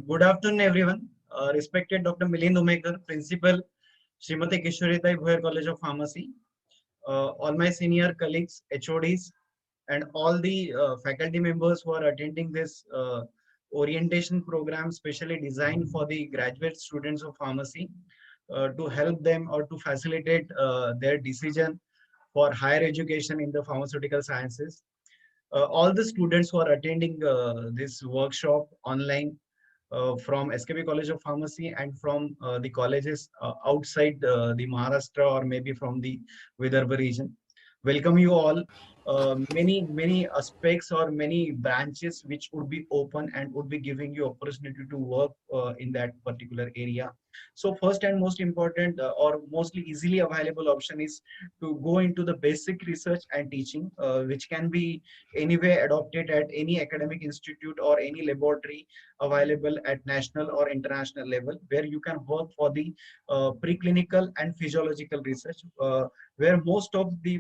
Good afternoon, everyone. Respected Dr. Milind Umekar, Principal, Srimati Kishoritai Bhoyer College of Pharmacy, all my senior colleagues, HODs, and all the faculty members who are attending this orientation program, specially designed for the graduate students of pharmacy, to help them or to facilitate their decision for higher education in the pharmaceutical sciences. All the students who are attending this workshop online from SKB College of Pharmacy and from the colleges outside the Maharashtra or maybe from the Vidarbha region. Welcome you all. Many aspects or many branches which would be open and would be giving you opportunity to work in that particular area. So first and most important or mostly easily available option is to go into the basic research and teaching, which can be anyway adopted at any academic institute or any laboratory available at national or international level, where you can work for the preclinical and physiological research, where most of the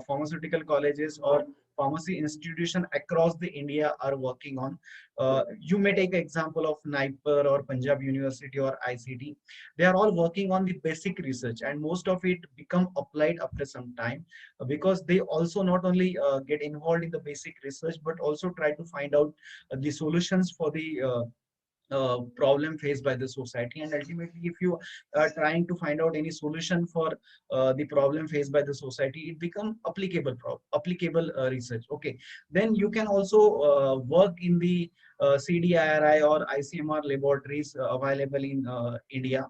pharmaceutical colleges or pharmacy institution across the India are working on. You may take example of NIPER or Punjab University or ICT. They are all working on the basic research, and most of it become applied after some time, because they also not only get involved in the basic research but also try to find out the solutions for the problem faced by the society. And ultimately, if you are trying to find out any solution for the problem faced by the society, it become applicable research. Okay, then you can also work in the CDIRI or ICMR laboratories available in India,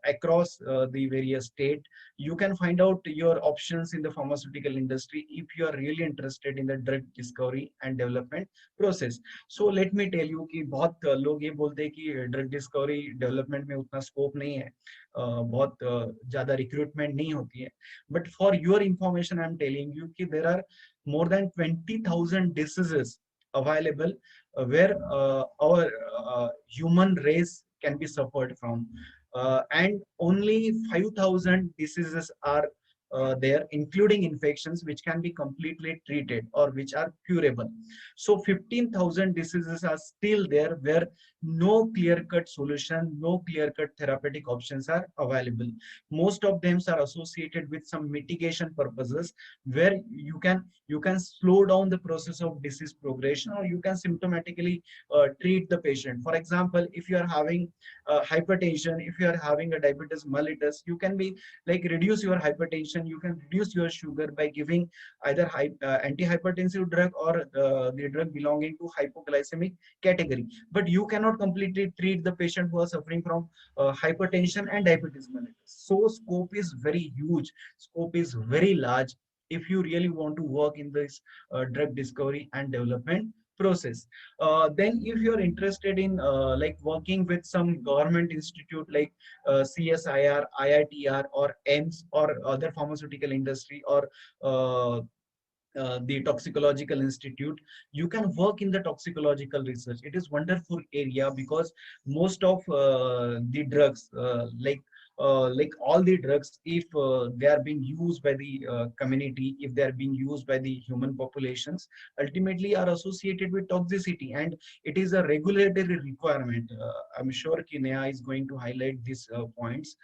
across the various state. You can find out your options in the pharmaceutical industry if you are really interested in the drug discovery and development process. So let me tell you कि बहुत लोग ये बोलते हैं कि drug discovery development में उतना scope नहीं है, बहुत ज्यादा रिक्रूटमेंट नहीं होती है. But for your information I am telling you कि there are more than 20,000 diseases available where our human race can be suffered from, and only 5,000 diseases are there, including infections, which can be completely treated or which are curable. So 15,000 diseases are still there where no clear-cut solution, no clear-cut therapeutic options are available. Most of them are associated with some mitigation purposes, where you can slow down the process of disease progression, or you can symptomatically treat the patient. For example, if you are having hypertension, if you are having a diabetes mellitus, you can be like reduce your hypertension, you can reduce your sugar by giving either antihypertensive drug or the drug belonging to hypoglycemic category. But you cannot completely treat the patient who are suffering from hypertension and diabetes mellitus. So scope is very huge, scope is very large if you really want to work in this drug discovery and development process. Then if you're interested in like working with some government institute like CSIR, IITR, or AIMS, or other pharmaceutical industry, or the toxicological institute, you can work in the toxicological research. It is wonderful area because most of the drugs, like all the drugs, if they are being used by the community, if they are being used by the human populations, ultimately are associated with toxicity, and it is a regulatory requirement. I'm sure Kinea is going to highlight these points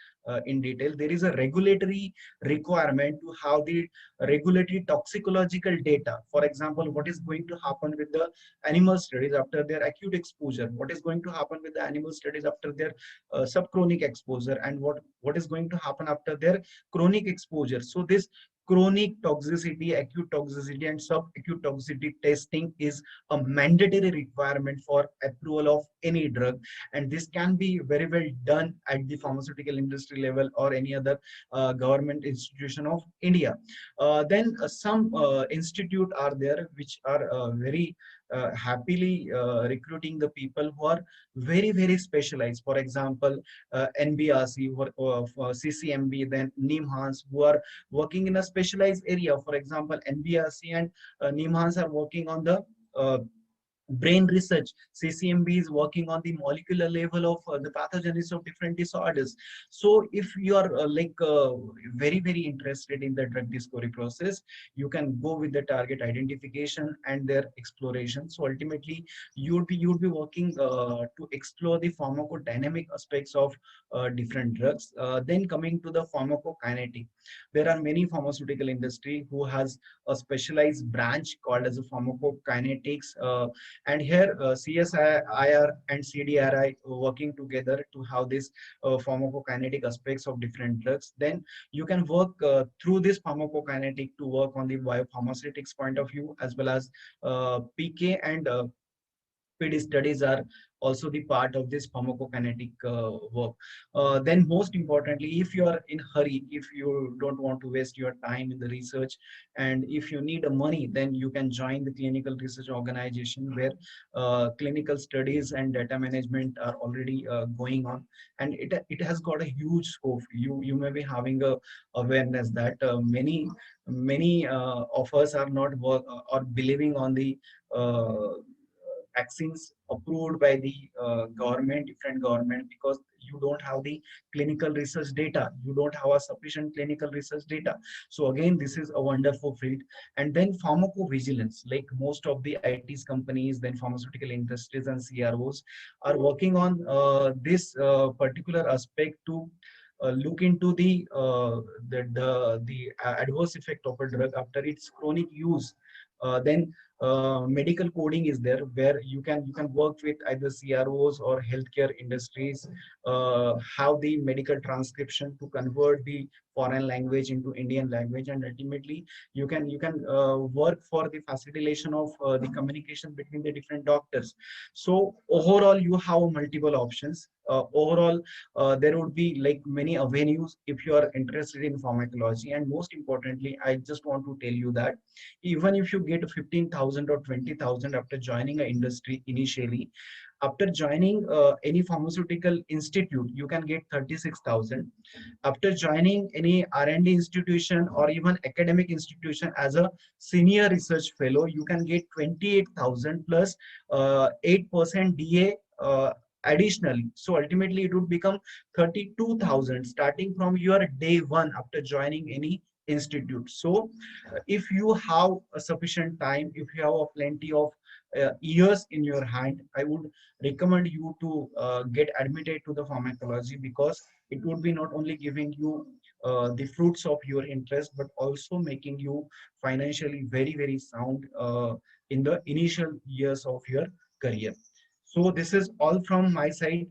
in detail. There is a regulatory requirement to have the regulatory toxicological data. For example, what is going to happen with the animal studies after their acute exposure, what is going to happen with the animal studies after their subchronic exposure, and what is going to happen after their chronic exposure. So this chronic toxicity, acute toxicity, and subacute toxicity testing is a mandatory requirement for approval of any drug, and this can be very well done at the pharmaceutical industry level or any other government institution of India. Then some institute are there which are very happily recruiting the people who are very specialized. For example, NBRC or CCMB, then NIMHANS, who are working in a specialized area. For example, NBRC and NIMHANS are working on the brain research. CCMB is working on the molecular level of the pathogenesis of different disorders. So if you are very very interested in the drug discovery process, you can go with the target identification and their exploration. So ultimately you would be working to explore the pharmacodynamic aspects of different drugs. Then coming to the pharmacokinetic, there are many pharmaceutical industry who has a specialized branch called as a pharmacokinetics. And here CSIR and CDRI working together to have this pharmacokinetic aspects of different drugs. Then you can work through this pharmacokinetic to work on the biopharmaceutics point of view, as well as PK and PD studies are also the part of this pharmacokinetic work. Then most importantly, if you are in hurry, if you don't want to waste your time in the research, and if you need money, then you can join the clinical research organization where clinical studies and data management are already going on, and it has got a huge scope. You may be having a awareness that many of us are not work or believing on the vaccines approved by the government, different government, because you don't have the clinical research data. You don't have a sufficient clinical research data. So again, this is a wonderful field. And then pharmacovigilance, like most of the ITs companies, then pharmaceutical industries and CROs are working on this particular aspect to look into the adverse effect of a drug after its chronic use. Then medical coding is there, where you can work with either CROs or healthcare industries, have the medical transcription to convert the foreign language into Indian language, and ultimately you can work for the facilitation of the communication between the different doctors. So overall, you have multiple options. Overall, there would be like many avenues if you are interested in pharmacology. And most importantly, I just want to tell you that even if you get 15,000 or 20,000 after joining an industry initially, after joining any pharmaceutical institute, you can get 36,000. After joining any R&D institution or even academic institution as a senior research fellow, you can get 28,000 plus 8% DA additionally. So ultimately, it would become 32,000 starting from your day one after joining any institute. So if you have a sufficient time, if you have a plenty of years in your hand, I would recommend you to get admitted to the pharmacology, because it would be not only giving you the fruits of your interest, but also making you financially very very sound in the initial years of your career. So this is all from my side.